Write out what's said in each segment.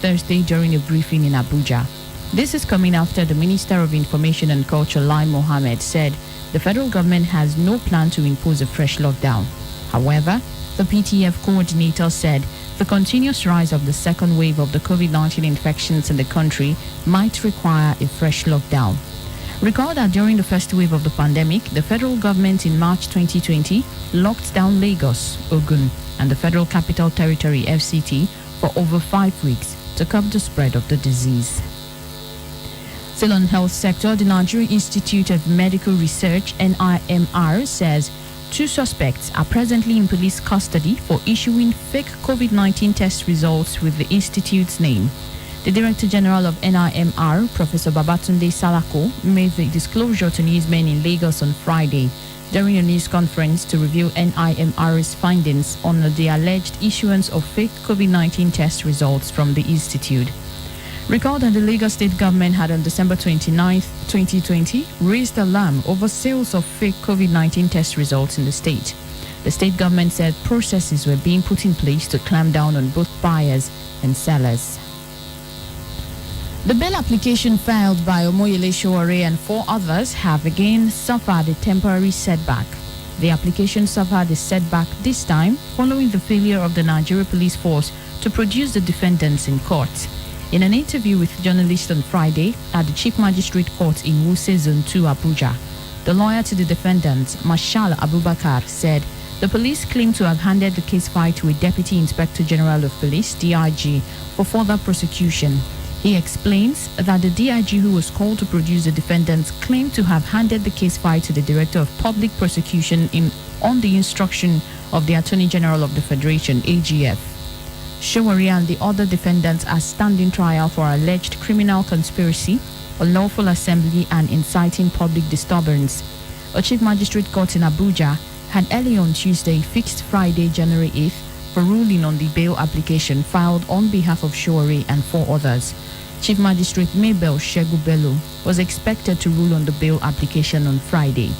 Thursday during a briefing in Abuja. This is coming after the Minister of Information and Culture, Lai Mohammed, said the federal government has no plan to impose a fresh lockdown. However, the PTF coordinator said the continuous rise of the second wave of the COVID-19 infections in the country might require a fresh lockdown. Recall that during the first wave of the pandemic, the federal government in March 2020 locked down Lagos, Ogun, and the Federal Capital Territory, FCT, for over 5 weeks to curb the spread of the disease. Still on health sector, the Nigerian Institute of Medical Research, NIMR, says 2 suspects are presently in police custody for issuing fake COVID-19 test results with the institute's name. The Director General of NIMR, Professor Babatunde Salako, made the disclosure to newsmen in Lagos on Friday during a news conference to reveal NIMR's findings on the alleged issuance of fake COVID-19 test results from the institute. Recall that the Lagos State government had on December 29, 2020, raised alarm over sales of fake COVID-19 test results in the state. The state government said processes were being put in place to clamp down on both buyers and sellers. The bail application filed by Omoyele Sowore and 4 others have again suffered a temporary setback. The application suffered a setback this time following the failure of the Nigeria Police Force to produce the defendants in court. In an interview with journalists on Friday at the Chief Magistrate Court in Wuse Zone 2, Abuja, the lawyer to the defendants, Marshal Abubakar, said the police claim to have handed the case file to a Deputy Inspector General of Police, DIG, for further prosecution. He explains that the DIG who was called to produce the defendants claimed to have handed the case file to the Director of Public Prosecution on the instruction of the Attorney General of the Federation, AGF. Sowore and the other defendants are standing trial for alleged criminal conspiracy, unlawful assembly, and inciting public disturbance. A Chief Magistrate Court in Abuja had early on Tuesday fixed Friday, January 8th, for ruling on the bail application filed on behalf of Sowore and 4 others. Chief Magistrate Mabel Shegu Bello was expected to rule on the bail application on Friday.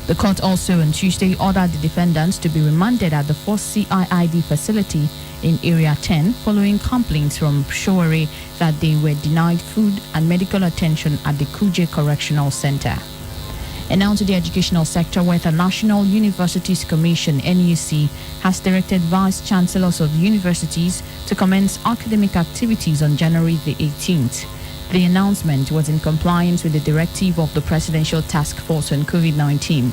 The court also on Tuesday ordered the defendants to be remanded at the 4th CIID facility in Area 10 following complaints from Sowore that they were denied food and medical attention at the Kuje Correctional Center. And now to the educational sector, where the National Universities Commission, NUC, has directed vice chancellors of universities to commence academic activities on January the 18th. The announcement was in compliance with the directive of the Presidential Task Force on COVID-19.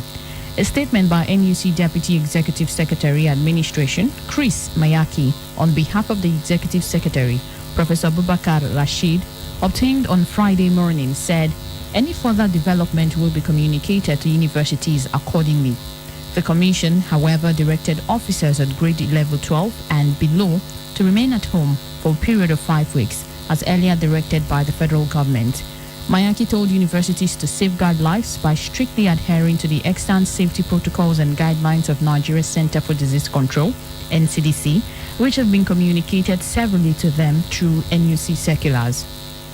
A statement by NUC Deputy Executive Secretary Administration, Chris Mayaki, on behalf of the Executive Secretary, Professor Abubakar Rashid, obtained on Friday morning, said any further development will be communicated to universities accordingly. The Commission, however, directed officers at grade level 12 and below to remain at home for a period of 5 weeks, as earlier directed by the federal government. Mayaki told universities to safeguard lives by strictly adhering to the extant safety protocols and guidelines of Nigeria Center for Disease Control, NCDC, which have been communicated severally to them through NUC circulars.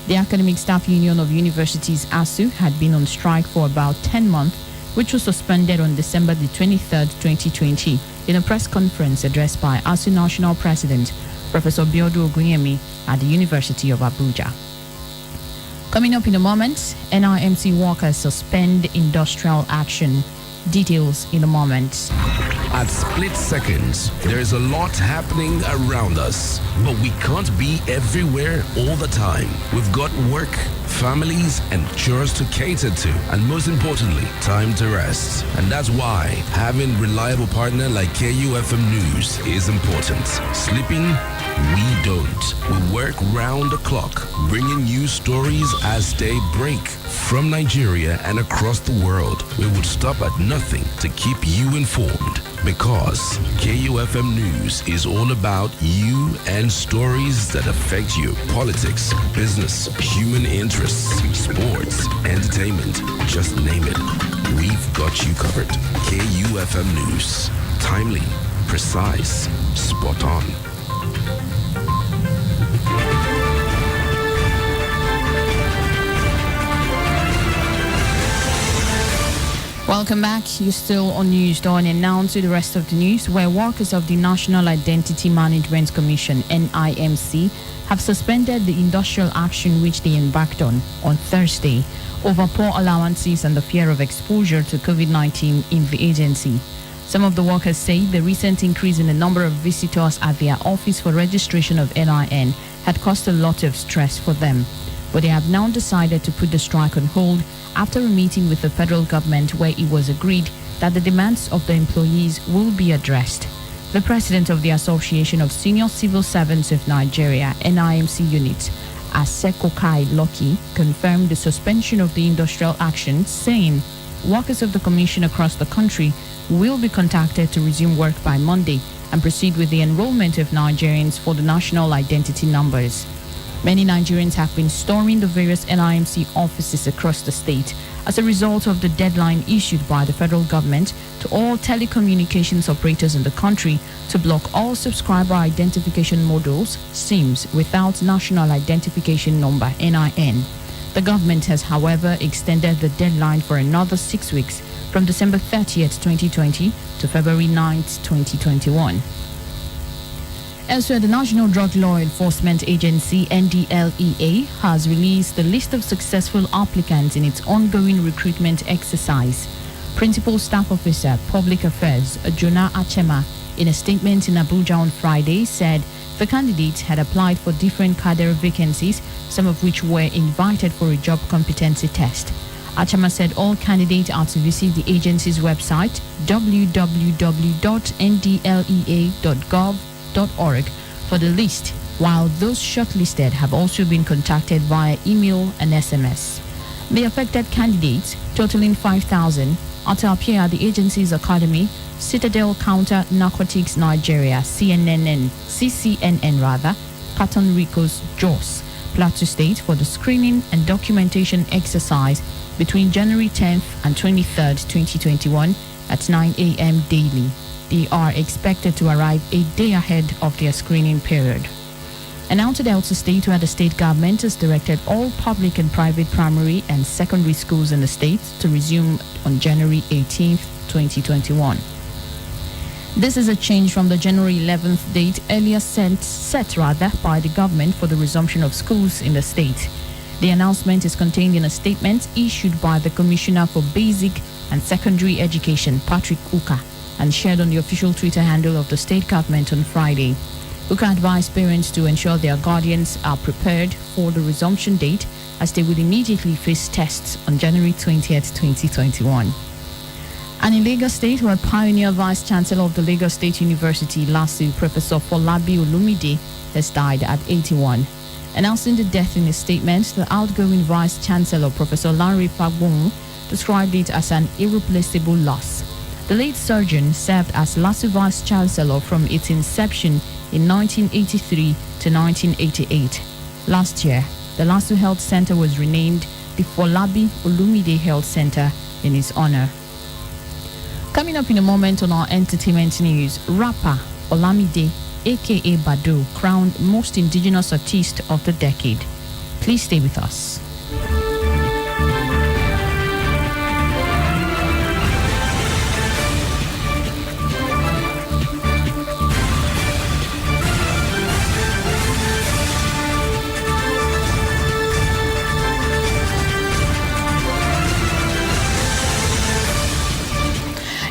The Academic Staff Union of Universities, ASU, had been on strike for about 10 months, which was suspended on December the 23rd, 2020, in a press conference addressed by ASU National President, Professor Biodu Ogunyemi, at the University of Abuja. Coming up in a moment, NIMC workers suspend industrial action. Details in a moment. At split seconds, there is a lot happening around us, but we can't be everywhere all the time. We've got work, families, and chores to cater to, and most importantly, time to rest. And that's why having reliable partner like KUFM News is important. Sleeping? We don't. We work round the clock, bringing you stories as they break from Nigeria and across the world. We would stop at nothing to keep you informed, because KUFM News is all about you and stories that affect you. Politics, business, human interests, sports, entertainment, just name it. We've got you covered. KUFM News. Timely, precise, spot on. Welcome back. You're still on News Dawn, and now to the rest of the news, where workers of the National Identity Management Commission, NIMC, have suspended the industrial action which they embarked on Thursday over poor allowances and the fear of exposure to COVID-19 in the agency. Some of the workers say the recent increase in the number of visitors at their office for registration of NIN had caused a lot of stress for them. But they have now decided to put the strike on hold after a meeting with the federal government where it was agreed that the demands of the employees will be addressed. The president of the Association of Senior Civil Servants of Nigeria, NIMC unit, Asekokai Loki, confirmed the suspension of the industrial action, saying workers of the commission across the country will be contacted to resume work by Monday and proceed with the enrollment of Nigerians for the national identity numbers. Many Nigerians have been storming the various NIMC offices across the state as a result of the deadline issued by the federal government to all telecommunications operators in the country to block all subscriber identification modules, SIMs, without national identification number, NIN. The government has, however, extended the deadline for another 6 weeks from December 30th, 2020 to February 9th, 2021. Elsewhere, the National Drug Law Enforcement Agency, NDLEA, has released the list of successful applicants in its ongoing recruitment exercise. Principal Staff Officer, Public Affairs, Jonah Achema, in a statement in Abuja on Friday, said the candidates had applied for different cadre vacancies, some of which were invited for a job competency test. Achema said all candidates are to visit the agency's website, www.ndlea.gov.org, for the list, while those shortlisted have also been contacted via email and SMS. The affected candidates, totaling 5,000, are to appear at the agency's academy, Citadel Counter Narcotics Nigeria, CCNN, Paton Ricos, Jos, Plateau State, for the screening and documentation exercise between January 10th and 23rd, 2021 at 9 a.m. daily. They are expected to arrive a day ahead of their screening period. And now to Delta State, where the state government has directed all public and private primary and secondary schools in the state to resume on January 18th, 2021. This is a change from the January 11th date earlier set by the government for the resumption of schools in the state. The announcement is contained in a statement issued by the Commissioner for Basic and Secondary Education, Patrick Uka, and shared on the official Twitter handle of the state government on Friday. Uka advised parents to ensure their guardians are prepared for the resumption date, as they will immediately face tests on January 20th, 2021. And in Lagos State, where pioneer Vice Chancellor of the Lagos State University, LASU, Professor Folabi Olumide, has died at 81. Announcing the death in a statement, the outgoing Vice Chancellor, Professor Lanre Fagbon, described it as an irreplaceable loss. The late surgeon served as LASU Vice Chancellor from its inception in 1983 to 1988. Last year, the LASU Health Center was renamed the Folabi Olumide Health Center in his honor. Coming up in a moment on our entertainment news, rapper Olamide, aka Bado, crowned most indigenous artist of the decade. Please stay with us.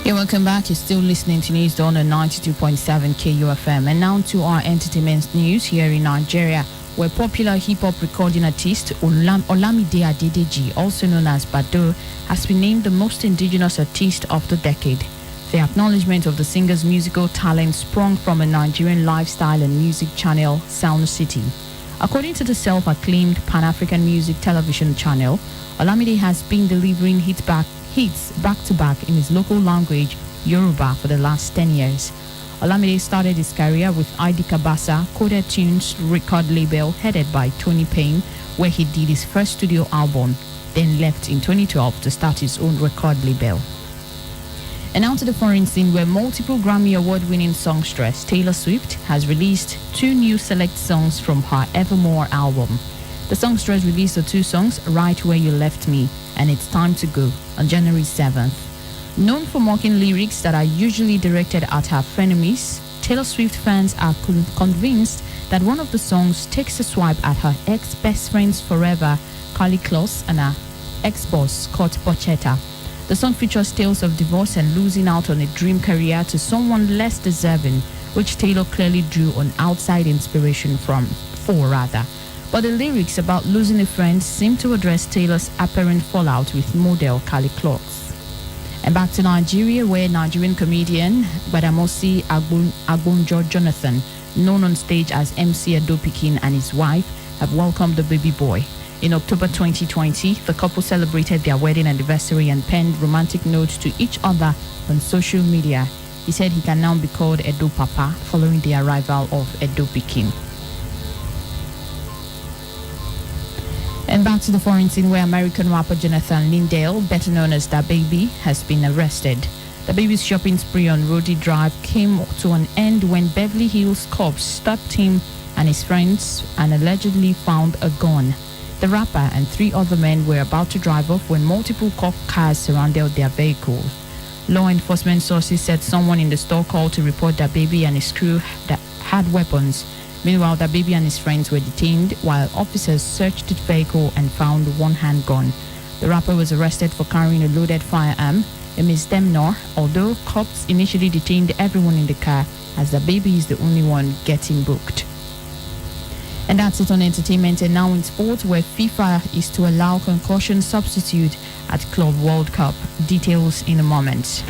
Yeah, welcome back. You're still listening to News Dawn on 92.7 KUFM. And now to our entertainment news here in Nigeria, where popular hip-hop recording artist Olamide Adedeji, also known as Bado, has been named the most indigenous artist of the decade. The acknowledgement of the singer's musical talent sprung from a Nigerian lifestyle and music channel, Sound City. According to the self-acclaimed Pan-African Music Television channel, Olamide has been delivering hits back-to-back in his local language, Yoruba, for the last 10 years. Olamide started his career with ID Kabasa, Coded Tunes record label headed by Tony Payne, where he did his first studio album, then left in 2012 to start his own record label. And now to the foreign scene, where multiple Grammy Award-winning songstress Taylor Swift has released 2 new select songs from her Evermore album. The songstress released the 2 songs, Right Where You Left Me and It's Time to Go, on January 7th. Known for mocking lyrics that are usually directed at her frenemies, Taylor Swift fans are convinced that one of the songs takes a swipe at her ex-best friends forever, Carly Kloss, and her ex-boss, Scott Borchetta. The song features tales of divorce and losing out on a dream career to someone less deserving, which Taylor clearly drew on outside inspiration for. But the lyrics about losing a friend seem to address Taylor's apparent fallout with model Carly Kloss. And back to Nigeria, where Nigerian comedian Badamosi Agbonjo Jonathan, known on stage as MC Adopikin, and his wife have welcomed the baby boy. In October 2020, the couple celebrated their wedding anniversary and penned romantic notes to each other on social media. He said he can now be called Edo Papa following the arrival of Adopikin. And back to the foreign scene, where American rapper Jonathan Lindale, better known as DaBaby, has been arrested. DaBaby's shopping spree on Rodi Drive came to an end when Beverly Hills cops stopped him and his friends and allegedly found a gun. The rapper and 3 other men were about to drive off when multiple cop cars surrounded their vehicles. Law enforcement sources said someone in the store called to report DaBaby and his crew that had weapons. Meanwhile, DaBaby and his friends were detained while officers searched the vehicle and found one handgun. The rapper was arrested for carrying a loaded firearm, a misdemeanor, although cops initially detained everyone in the car as DaBaby is the only one getting booked. And that's it on entertainment. And now in sports, where FIFA is to allow concussion substitute at Club World Cup. Details in a moment.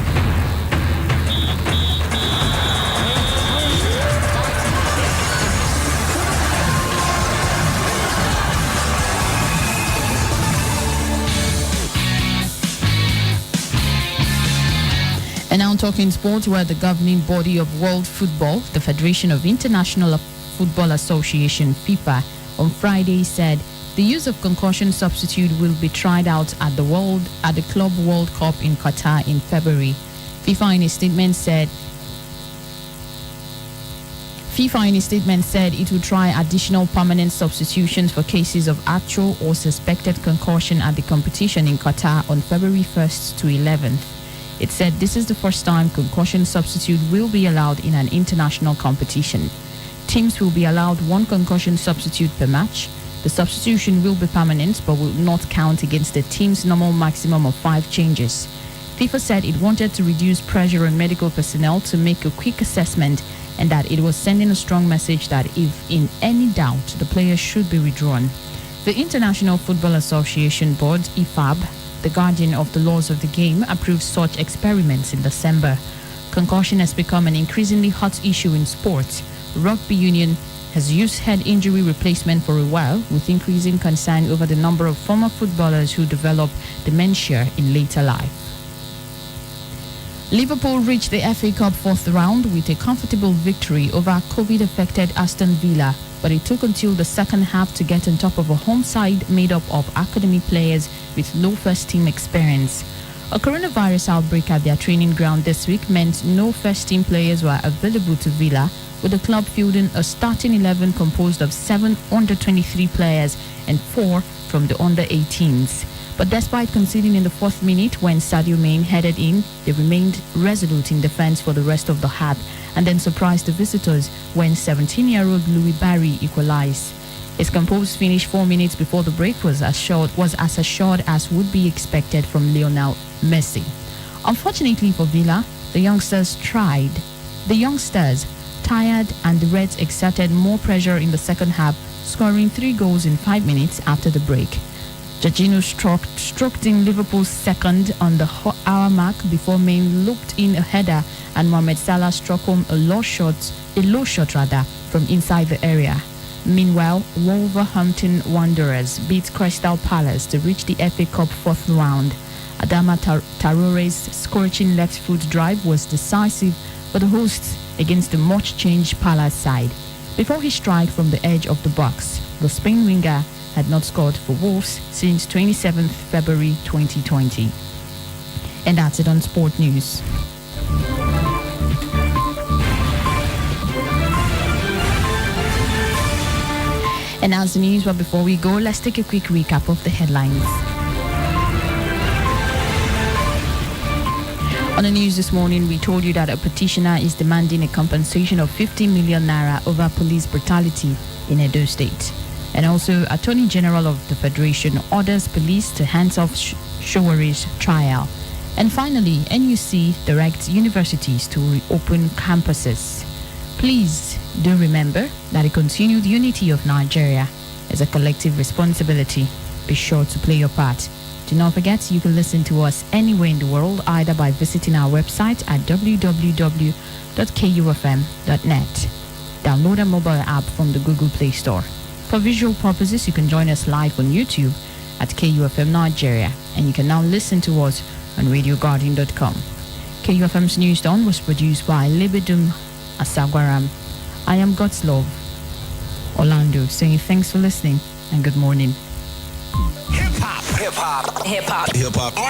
And now talking sports, where the governing body of world football, the Federation of International Football Association, FIFA, on Friday said the use of concussion substitute will be tried out at the Club World Cup in Qatar in February. FIFA in a statement said it will try additional permanent substitutions for cases of actual or suspected concussion at the competition in Qatar on February 1st to 11th. It said this is the first time concussion substitute will be allowed in an international competition. Teams will be allowed 1 concussion substitute per match. The substitution will be permanent but will not count against the team's normal maximum of 5 changes. FIFA said it wanted to reduce pressure on medical personnel to make a quick assessment, and that it was sending a strong message that if in any doubt, the players should be withdrawn. The International Football Association Board, IFAB, the guardian of the laws of the game, approved such experiments in December. Concussion has become an increasingly hot issue in sports. Rugby Union has used head injury replacement for a while, with increasing concern over the number of former footballers who develop dementia in later life. Liverpool reached the FA Cup 4th round with a comfortable victory over COVID-affected Aston Villa, but it took until the second half to get on top of a home side made up of academy players with low first-team experience. A coronavirus outbreak at their training ground this week meant no first-team players were available to Villa, with the club fielding a starting 11 composed of 7 under-23 players and 4 from the under-18s. But despite conceding in the 4th minute when Sadio Mane headed in, they remained resolute in defense for the rest of the half and then surprised the visitors when 17-year-old Louis Barry equalized. His composed finish 4 minutes before the break was as assured as would be expected from Lionel Messi. Unfortunately for Villa, the youngsters tired, and the Reds exerted more pressure in the second half, scoring 3 goals in 5 minutes after the break. Jorginho stroked in Liverpool's second on the hour mark before Mane looped in a header, and Mohamed Salah struck home a low shot from inside the area. Meanwhile, Wolverhampton Wanderers beat Crystal Palace to reach the FA Cup 4th round. Adama Traore's scorching left foot drive was decisive for the hosts against the much-changed Palace side. Before his strike from the edge of the box, the Spain winger had not scored for Wolves since 27th February 2020. And that's it on Sport News. And as the news, but before we go, let's take a quick recap of the headlines. On the news this morning, we told you that a petitioner is demanding a compensation of 50 million naira over police brutality in Edo State. And also, Attorney General of the Federation orders police to hands off Showery's trial. And finally, NUC directs universities to reopen campuses. Please do remember that the continued unity of Nigeria is a collective responsibility. Be sure to play your part. Do not forget you can listen to us anywhere in the world, either by visiting our website at www.kufm.net. Download a mobile app from the Google Play Store. For visual purposes, you can join us live on YouTube at KUFM Nigeria, and you can now listen to us on RadioGuardian.com. KUFM's News Dawn was produced by Libidum Asagwaram. I am God's Love, Orlando, saying thanks for listening and good morning. Hip hop.